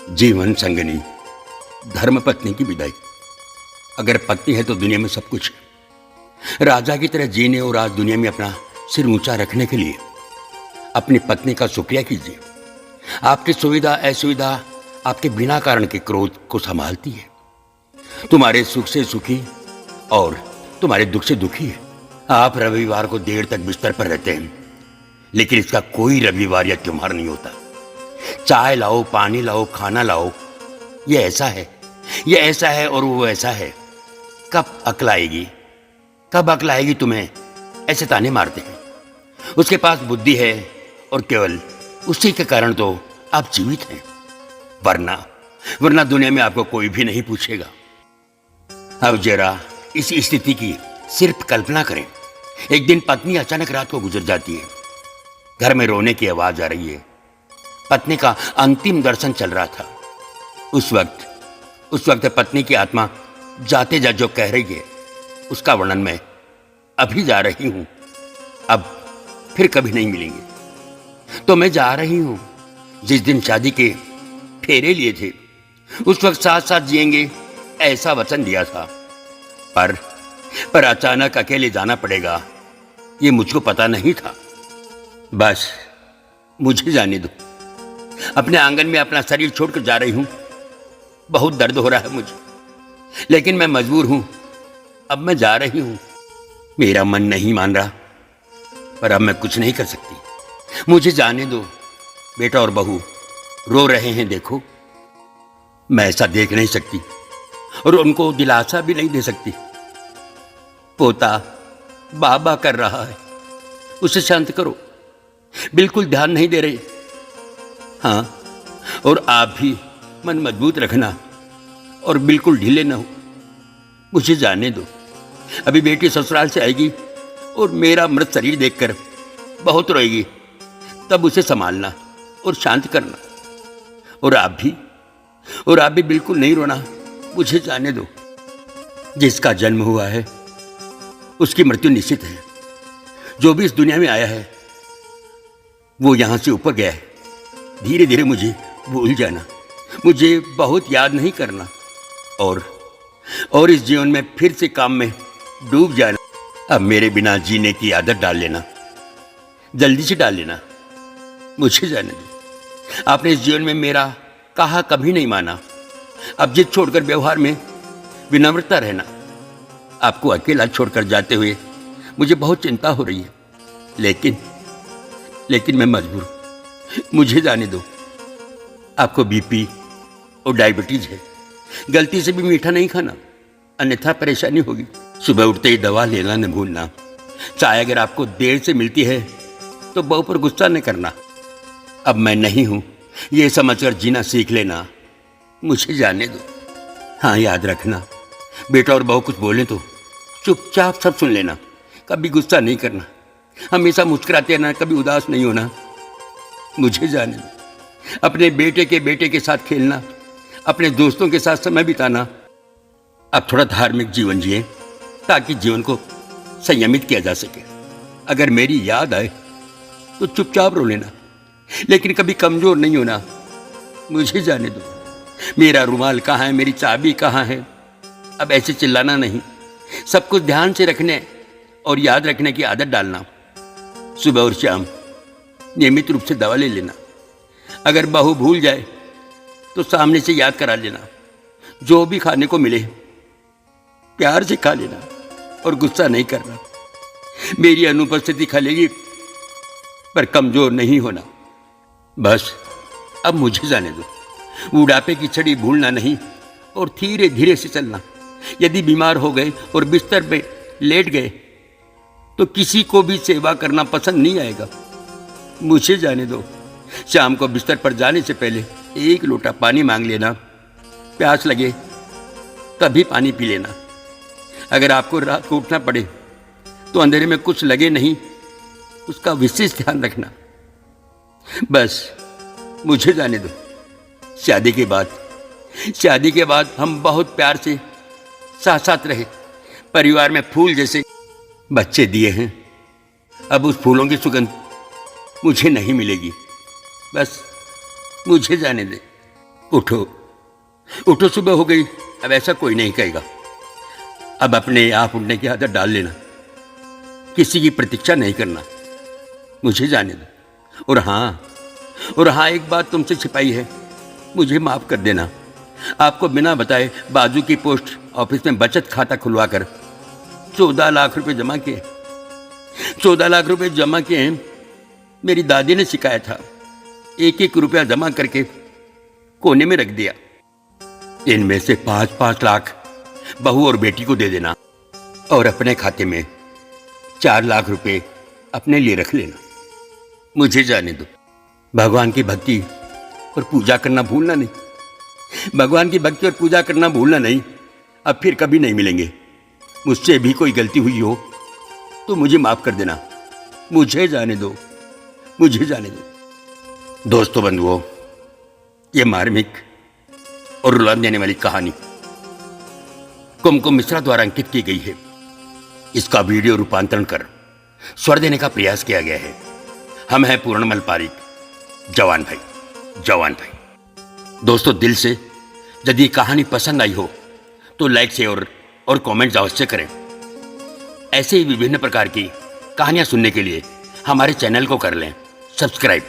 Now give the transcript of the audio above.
जीवन संगनी, धर्म पत्नी की विदाई। अगर पत्नी है तो दुनिया में सब कुछ है। राजा की तरह जीने और आज दुनिया में अपना सिर ऊंचा रखने के लिए अपनी पत्नी का शुक्रिया कीजिए। आपकी सुविधा असुविधा आपके बिना कारण के क्रोध को संभालती है। तुम्हारे सुख से सुखी और तुम्हारे दुख से दुखी है। आप रविवार को देर तक बिस्तर पर रहते हैं, लेकिन इसका कोई रविवार या त्योहार नहीं होता। चाय लाओ, पानी लाओ, खाना लाओ, ये ऐसा है, ये ऐसा है और वो ऐसा है। कब अक्ल आएगी, कब अक्ल आएगी तुम्हें, ऐसे ताने मारते हैं। उसके पास बुद्धि है और केवल उसी के कारण तो आप जीवित हैं, वरना दुनिया में आपको कोई भी नहीं पूछेगा। अब जरा इस स्थिति की सिर्फ कल्पना करें। एक दिन पत्नी अचानक रात को गुजर जाती है। घर में रोने की आवाज आ रही है। पत्नी का अंतिम दर्शन चल रहा था। उस वक्त पत्नी की आत्मा जाते जा जो कह रही है, उसका वर्णन मैं अभी जा रही हूं, अब फिर कभी नहीं मिलेंगे। तो मैं जा रही हूं। जिस दिन शादी के फेरे लिए थे, उस वक्त साथ साथ जिएंगे ऐसा वचन दिया था, पर अचानक अकेले जाना पड़ेगा, ये मुझको पता नहीं था। बस मुझे जाने दो। अपने आंगन में अपना शरीर छोड़कर जा रही हूं। बहुत दर्द हो रहा है मुझे, लेकिन मैं मजबूर हूं। अब मैं जा रही हूं। मेरा मन नहीं मान रहा, पर अब मैं कुछ नहीं कर सकती। मुझे जाने दो। बेटा और बहू रो रहे हैं, देखो। मैं ऐसा देख नहीं सकती और उनको दिलासा भी नहीं दे सकती। पोता बाबा कर रहा है, उसे शांत करो। बिल्कुल ध्यान नहीं दे रही। हाँ, और आप भी मन मजबूत रखना और बिल्कुल ढीले ना हो। मुझे जाने दो। अभी बेटी ससुराल से आएगी और मेरा मृत शरीर देखकर बहुत रोएगी, तब उसे संभालना और शांत करना। और आप भी बिल्कुल नहीं रोना। मुझे जाने दो। जिसका जन्म हुआ है उसकी मृत्यु निश्चित है। जो भी इस दुनिया में आया है वो यहां से ऊपर गया है। धीरे धीरे मुझे भूल जाना, मुझे बहुत याद नहीं करना और इस जीवन में फिर से काम में डूब जाना। अब मेरे बिना जीने की आदत डाल लेना, जल्दी से डाल लेना। मुझे जाने दो। आपने इस जीवन में मेरा कहा कभी नहीं माना। अब जिद छोड़कर व्यवहार में विनम्रता रहना। आपको अकेला छोड़कर जाते हुए मुझे बहुत चिंता हो रही है, लेकिन मैं मजबूर हूं। मुझे जाने दो। आपको बीपी और डायबिटीज है। गलती से भी मीठा नहीं खाना, अन्यथा परेशानी होगी। सुबह उठते ही दवा लेना न भूलना। चाय अगर आपको देर से मिलती है तो बहू पर गुस्सा न करना। अब मैं नहीं हूं, ये समझकर जीना सीख लेना। मुझे जाने दो। हाँ, याद रखना, बेटा और बहू कुछ बोले तो चुपचाप सब सुन लेना। कभी गुस्सा नहीं करना। हमेशा मुस्कुराते रहना, कभी उदास नहीं होना। मुझे जाने दो। अपने बेटे के साथ खेलना, अपने दोस्तों के साथ समय बिताना। अब थोड़ा धार्मिक जीवन जिए ताकि जीवन को संयमित किया जा सके। अगर मेरी याद आए तो चुपचाप रो लेना, लेकिन कभी कमजोर नहीं होना। मुझे जाने दो। मेरा रुमाल कहाँ है, मेरी चाबी कहाँ है। अब ऐसे चिल्लाना नहीं। सब कुछ ध्यान से रखने और याद रखने की आदत डालना। सुबह और शाम नियमित रूप से दवा ले लेना। अगर बहू भूल जाए तो सामने से याद करा लेना। जो भी खाने को मिले प्यार से खा लेना और गुस्सा नहीं करना। मेरी अनुपस्थिति खलेगी, पर कमजोर नहीं होना। बस अब मुझे जाने दो। बुढ़ापे की छड़ी भूलना नहीं और धीरे धीरे से चलना। यदि बीमार हो गए और बिस्तर पे लेट गए तो किसी को भी सेवा करना पसंद नहीं आएगा। मुझे जाने दो। शाम को बिस्तर पर जाने से पहले एक लोटा पानी मांग लेना। प्यास लगे तभी पानी पी लेना। अगर आपको रात को उठना पड़े तो अंधेरे में कुछ लगे नहीं, उसका विशेष ध्यान रखना। बस मुझे जाने दो। शादी के बाद हम बहुत प्यार से साथ साथ रहे। परिवार में फूल जैसे बच्चे दिए हैं। अब उस फूलों की सुगंध मुझे नहीं मिलेगी। बस मुझे जाने दे। उठो उठो, सुबह हो गई, अब ऐसा कोई नहीं कहेगा। अब अपने आप उठने की आदत डाल लेना, किसी की प्रतीक्षा नहीं करना, मुझे जाने दो। और हाँ, एक बात तुमसे छिपाई है, मुझे माफ कर देना। आपको बिना बताए बाजू की पोस्ट ऑफिस में बचत खाता खुलवाकर 14 लाख रुपए जमा किए। 14 लाख रुपए जमा किए हैं। मेरी दादी ने सिखाया था, एक एक रुपया जमा करके कोने में रख दिया। इनमें से 5-5 लाख बहू और बेटी को दे देना और अपने खाते में 4 लाख रुपए अपने लिए रख लेना। मुझे जाने दो। भगवान की भक्ति और पूजा करना भूलना नहीं। भगवान की भक्ति और पूजा करना भूलना नहीं। अब फिर कभी नहीं मिलेंगे। मुझसे भी कोई गलती हुई हो तो मुझे माफ कर देना। मुझे जाने दो, मुझे जाने दो। दोस्तों, बंधुओं, ये मार्मिक और रुला देने वाली कहानी कुमकुम मिश्रा द्वारा अंकित की गई है। इसका वीडियो रूपांतरण कर स्वर देने का प्रयास किया गया है। हम हैं पूर्णमल पारिक, जवान भाई। दोस्तों, दिल से यदि कहानी पसंद आई हो तो लाइक शेयर और कमेंट्स अवश्य करें। ऐसे ही विभिन्न प्रकार की कहानियां सुनने के लिए हमारे चैनल को कर लें सब्सक्राइब।